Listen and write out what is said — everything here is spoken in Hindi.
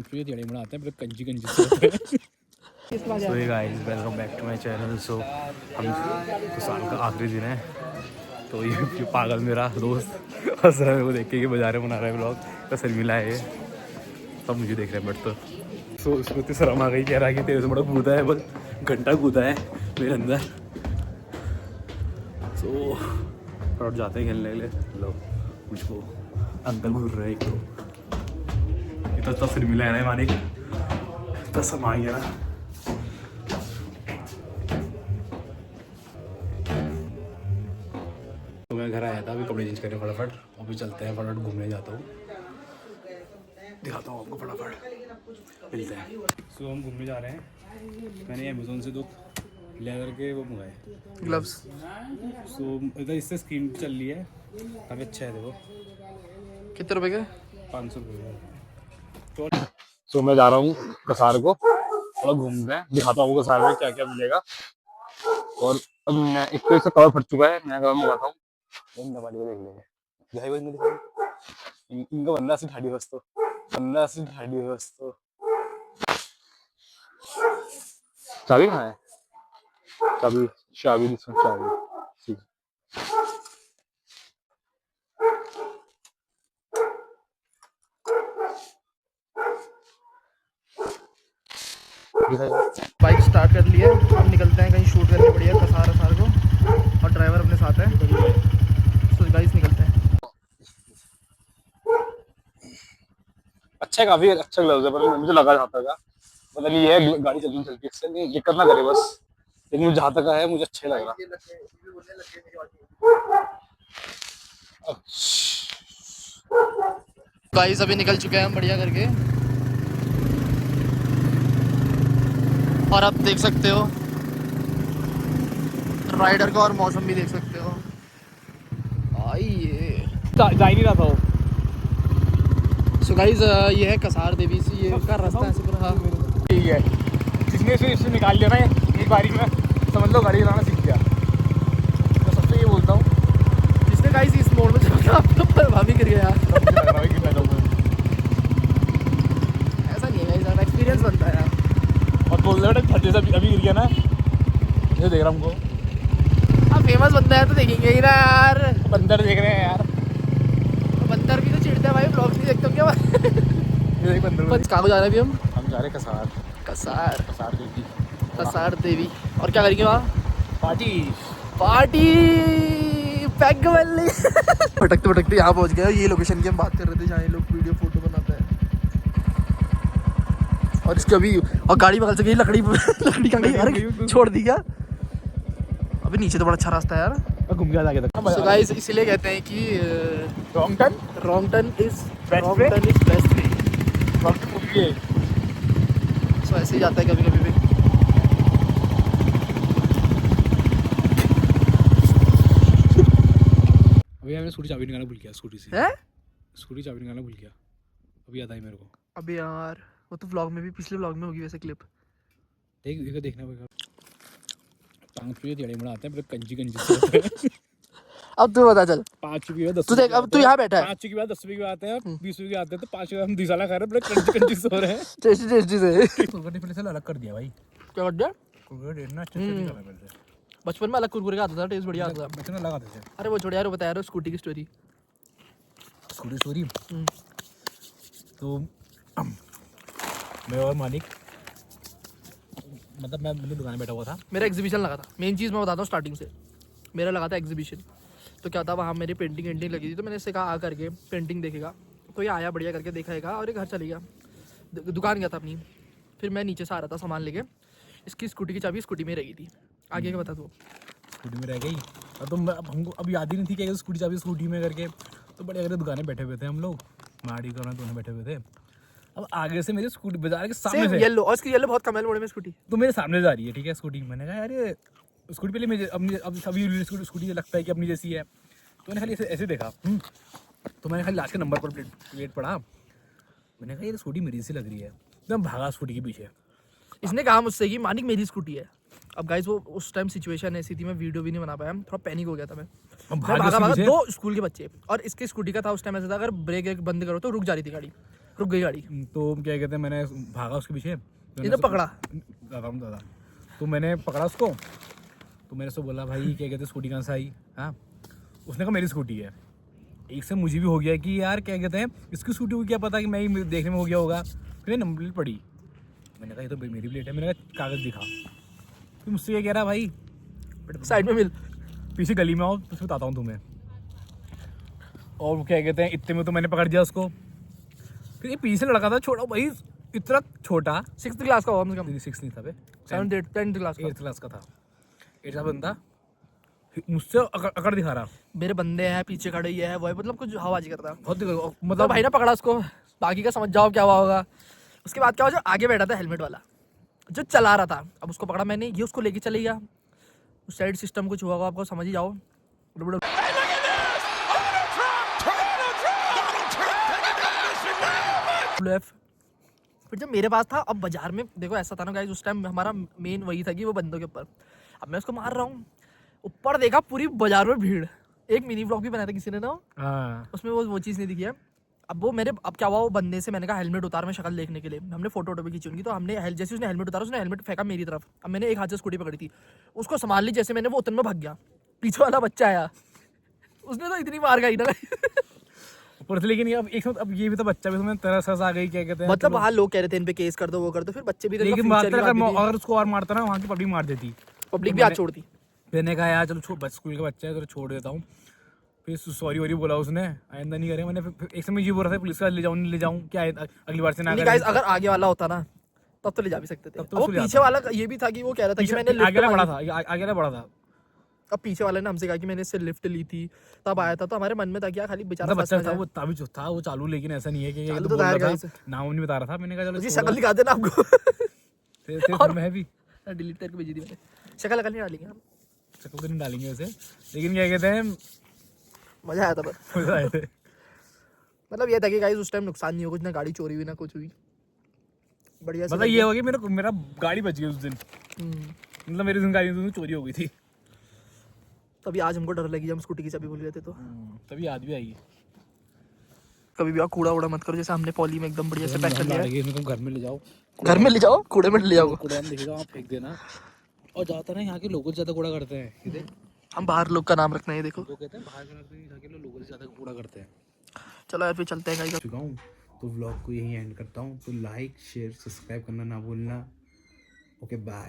टांग पे टेढ़े बनाते हैं, कंजी कंजी से होते हैं। So hey guys, welcome back to my channel. So हम तो साल का आखिरी दिन है, तो ये पागल मेरा दोस्त हंस रहा है वो देख के कि बाजारे बना रहा है ब्लॉग तो शर्मिला है ये सब मुझे देख रहे हैं। बट तो उसको इतनी शर्म आ गई, कह रहा है कि तेरे से बड़ा कूदा है, बस घंटा कूदा है मेरे अंदर। सो और जाते हैं खेलने के लिए। लो मुझको अंकल घूर रहे हैं एक तो इतना शर्मिला है ना मानिक, इतना समा गया ना। तो मैं घर आया था, अभी कपड़े चेंज करने फटाफट, अभी चलते हैं फटाफट घूमने जाता हूँ, दिखाता हूँ आपको फटाफट मिलते हैं। सो हम घूमने जा रहे हैं। मैंने अमेज़ोन से 2 लेदर के वो मंगाए ग्लव्स। सो इधर इससे स्कीम चल रही है, काफ़ी अच्छा है। देखो कितने रुपए के? 500 रुपये। सो मैं जा रहा हूँ कसार को और घूमते हैं, दिखाता हूँ कसार में क्या क्या मिलेगा। और अब मैं एक तो इसका कवर फट चुका है, नया कवर मंगाता हूँ। वाली को देख लेंगे, इनका बंदा से ढाडी बस तो बंदा से ढाडी बस तो चाबी कहाँ है? चाबी चाबी चाबी बाइक स्टार्ट कर लिए, अब निकलते हैं कहीं शूट करके बढ़िया कसार को, और ड्राइवर अपने साथ है। तो गाइस निकलते हैं। अच्छा है, काफी अच्छा ग्लव्स है, पर मुझे लगा जाता था पता नहीं ये गाड़ी चलती चलती इससे नहीं दिक्कत ना करे बस, लेकिन मुझे जहाँ तक है मुझे अच्छा लग रहा। गाइस अभी निकल चुके हैं हम बढ़िया करके, और आप देख सकते हो राइडर का, और मौसम भी देख सकते हो। आइए जा ही नहीं रहा था वो। सो गाइस ये है कसार देवी से, ये का रास्ता है पूरा। हाँ ठीक है, जिसने इसे निकाल लिया ना एक बारी में, समझ लो गाड़ी चलाना सीख गया। तो सबसे ये बोलता हूँ जिसने गाइस इस मोड़ में चला आपको प्रभावी कर गया। ऐसा नहीं है गाइस, एक्सपीरियंस बनता है यार। और बोल रहे धरती से अभी गिर गया ना, ये देख रहा हमको। हाँ फेमस बंदा है तो देखेंगे ही ना यार। बंदर देख रहे हैं यार, बंदर भी तो चिढ़ता है भाई, ब्लॉग नहीं देखते हो क्या? ये देख बंदर। कहाँ को जा रहे हैं अभी हम जा रहे हैं कसार। कसार कसार देवी। कसार देवी। और क्या करेंगे वहाँ? पार्टी पार्टी पैग वाली। भटकते भटकते यहाँ पहुँच गए। ये लोकेशन की हम बात कर रहे थे जहाँ ये लोग वीडियो फोटो बनाते हैं। और इसके अभी और गाड़ी बगल से गई, लकड़ी कहाँ गई? अरे छोड़ दी क्या? अभी नीचे तो बड़ा अच्छा रास्ता है यार, घूम गया आगे तक। So guys, इसीलिए कहते हैं कि wrong turn is best way. So ऐसे ही जाता है कभी कभी भी। अभी मैंने स्कूटी चाबी निकालना भूल गया, स्कूटी चाबी निकालना भूल गया, अभी याद आई मेरे को। अभी यार वो तो व्लॉग में भी, पिछले व्लॉग में होगी वैसे क्लिप। देखना पड़ेगा। टांग पे टेढ़े बनाते हैं, कंजी कंजी से होते हैं। अब तू बता चल, 5 रुपये 10 तू देख, अब तू यहाँ बैठा है, 5 के बाद 10 रुपये के आते हैं, 20 रुपये के आते हैं, तो 5 रुपये हम दिसाला खा रहे हैं, बड़े कंजी कंजी से हो रहे हैं। टेस्टी से कुरकुरे टिफिन से अलग कर दिया भाई। क्या कर दिया? कुरकुरे इतना अच्छे से निकाला मेरे से। बचपन में अलग कुरकुरे का आता था, टेस्ट बढ़िया आता था। बचपन में लगाते थे। अरे वो छोड़ यार, वो बता यार स्कूटी की स्टोरी। स्टोरी तो मैं और मालिक, मतलब मैं अपनी दुकान में बैठा हुआ था। मेरा एग्जीबिशन लगा था, मेन चीज़ मैं बताता हूँ स्टार्टिंग से। मेरा लगा था एग्जीबिशन, तो क्या था वहाँ मेरी पेंटिंग लगी थी, तो मैंने इससे कहा आ करके पेंटिंग देखेगा। तो ये आया बढ़िया करके देखेगा, और ये घर चले गया, दुकान गया था अपनी। फिर मैं नीचे से आ रहा था सामान लेके, इसकी स्कूटी की चाबी स्कूटी में रह गई थी। आगे का बता दो। स्कूटी में रह गई, और तो हमको अब याद ही नहीं थी कि स्कूटी चाबी स्कूटी में करके। तो बड़े अगर दुकानें बैठे हुए थे हम लोग, माड़ी करना दोनों बैठे हुए थे। अब आगे से मेरी स्कूटी बाजार के सामने से येलो, और इसकी येलो बहुत कम है मोड़ में स्कूटी, तो मेरे सामने जा रही है। ठीक है, स्कूटी। मैंने कहा यार ये स्कूटी पहले मुझे अब सभी स्कूटी लगता है कि अपनी जैसी है, तो मैंने खाली ऐसे देखा। तो मैंने खाली लास्ट के नंबर पर प्लेट पढ़ा। मैंने कहा ये स्कूटी मेरी सी लग रही है, एकदम भागा स्कूटी के पीछे। इसने कहा मुझसे कि मानिक मेरी स्कूटी है। अब गाइस वो उस टाइम सिचुएशन ऐसी थी, मैं वीडियो भी नहीं बना पाया, थोड़ा पैनिक हो गया था मैं भागा 2 स्कूल के बच्चे, और इसकी स्कूटी का था उस टाइम ऐसा था, अगर ब्रेक बंद करो तो रुक जा रही थी गाड़ी, रुक गई गाड़ी। तो क्या कहते हैं, मैंने भागा उसके पीछे, इन्हें पकड़ा। दादा तो मैंने पकड़ा उसको, तो मैंने उसको बोला भाई क्या कहते हैं स्कूटी कहाँ से आई। हाँ, उसने कहा मेरी स्कूटी है। एक से मुझे भी हो गया कि यार क्या कहते हैं इसकी स्कूटी को क्या पता कि मैं ही देखने में हो गया होगा। फिर नंबर प्लेट पड़ी, मैंने कहा ये तो मेरी प्लेट है, मैंने कहा कागज़ दिखा। फिर मुझसे ये कह रहा भाई साइड में मिल, पीछे गली में आओ तो फिर बताता हूँ तुम्हें। और वो क्या कहते हैं इतने में तो मैंने पकड़ दिया उसको। फिर ये पीछे लड़का था छोटा भाई, इतना छोटा, 6th क्लास का होगा मुझे, 6 नहीं था बे, 7th 8th 10th क्लास का। 8th क्लास का था। 8th का बंदा मुझसे अकड़ दिखा रहा। मेरे बंदे हैं पीछे खड़े ही है, वो मतलब कुछ हवाबाजी करता। बहुत मतलब मतलब भाई ने पकड़ा उसको, बाकी का समझ जाओ क्या हुआ होगा। उसके बाद क्या हुआ, जो आगे बैठा था हेलमेट वाला जो चला रहा था, अब उसको पकड़ा मैंने, ये उसको लेके चले गया। उस साइड सिस्टम कुछ हुआ होगा, आपको समझ ही जाओ। फिर जब मेरे पास था, अब बाजार में देखो ऐसा था ना गाइस, उस टाइम हमारा मेन वही था कि वो बंदों के ऊपर। अब मैं उसको मार रहा हूँ, ऊपर देखा पूरी बाजार में भीड़। एक मिनी ब्लॉग भी बनाया था किसी ने ना, उसमें वो चीज़ नहीं दिखी है। अब वो मेरे, अब क्या हुआ, वो बंदे से मैंने कहा हेलमेट उतार, मैं शक्ल देखने के लिए। हमने फोटो भी खींची उनकी, तो हमने जैसे उसने हेलमेट उतारा, उसने हेलमेट फेंका मेरी तरफ। अब मैंने एक हाथ से स्कूटी पकड़ी थी, उसको संभाल ली जैसे मैंने, वो उतने में भाग गया। पीछे वाला बच्चा आया, उसने तो इतनी मार खाई ना ऊपर से। लेकिन अब एक अब ये भी तो बच्चा भी तुम्हें तरस आ गई क्या कहते हैं, मतलब वहाँ लोग कह रहे थे इन पे केस कर दो, वो कर दो, फिर बच्चे भी लेकिन अगर उसको और मारता ना, वहाँ की पब्लिक मार देती, पब्लिक भी हाथ छोड़ती। मैंने कहा यार चलो स्कूल का बच्चा है तो छोड़ देता हूँ। फिर सॉरी वॉरी बोला उसने, आइंदा नहीं करे। मैंने फिर एक समय ये बोल रहा था पुलिस का ले जाऊँ नहीं ले जाऊँ, क्या अगली बार से ना गाइस अगर आगे वाला होता ना तब तो ले जा भी सकते थे। तब तो वो उसको ले पीछे जाता। वाला ये भी था कि वो कह रहा था कि मैंने लिफ्ट आगे बड़ा था, आगे वाला बड़ा था। अब पीछे वाले ने हमसे कहा कि मैंने इससे लिफ्ट ली थी, तब आया था। तो हमारे मन में था कि यार खाली बेचारा मतलब फंस ना बच्चा था जाए। वो, तभी जो था वो चालू, लेकिन ऐसा नहीं है कि ये चालू तो तो बोल था रहा guys। था, नाम नहीं बता रहा था। मैंने कहा चलो उसकी छोड़ो। शक्ल दिखाते ना आपको तेरे और- में है भी डिलीट करके भेजी थी मैंने, शक्ल नहीं डालेंगे हम, शक्ल तो नहीं डालेंगे वैसे, लेकिन क्या कहते हैं मजा आया था। पर मजा आए थे। मतलब ये था कि गाइस उस टाइम नुकसान नहीं हुआ कुछ, ना गाड़ी चोरी हुई ना कुछ हुई, बढ़िया से मतलब ये हो गया मेरा गाड़ी बच गई उस दिन। हम्म। मतलब मेरी गाड़ी चोरी हो गई थी, तभी आज हमको डर लगी जब हम स्कूटी की चाबी भूल गए थे। तो तभी याद भी आई। कभी भी आप कूड़ा उड़ा मत करो, जैसे हमने पॉली में एकदम बढ़िया से पैक कर लिया है। तुम घर में ले जाओ, घर में ले जाओ, कूड़े में ले जाओ। कूड़ा दिखेगा वहाँ फेंक देना। और ज्यादातर ना यहाँ के लोग ज्यादा कूड़ा करते हैं, इधर हम बाहर लोग का नाम रखना है, देखो। लोग कहते हैं बाहर के लोगों से ज्यादा कूड़ा करते हैं। चलो यार फिर चलते हैं गाइस। चुका हूँ तो व्लॉग को यहीं एंड करता हूँ। तो लाइक शेयर सब्सक्राइब करना ना भूलना। Okay bye.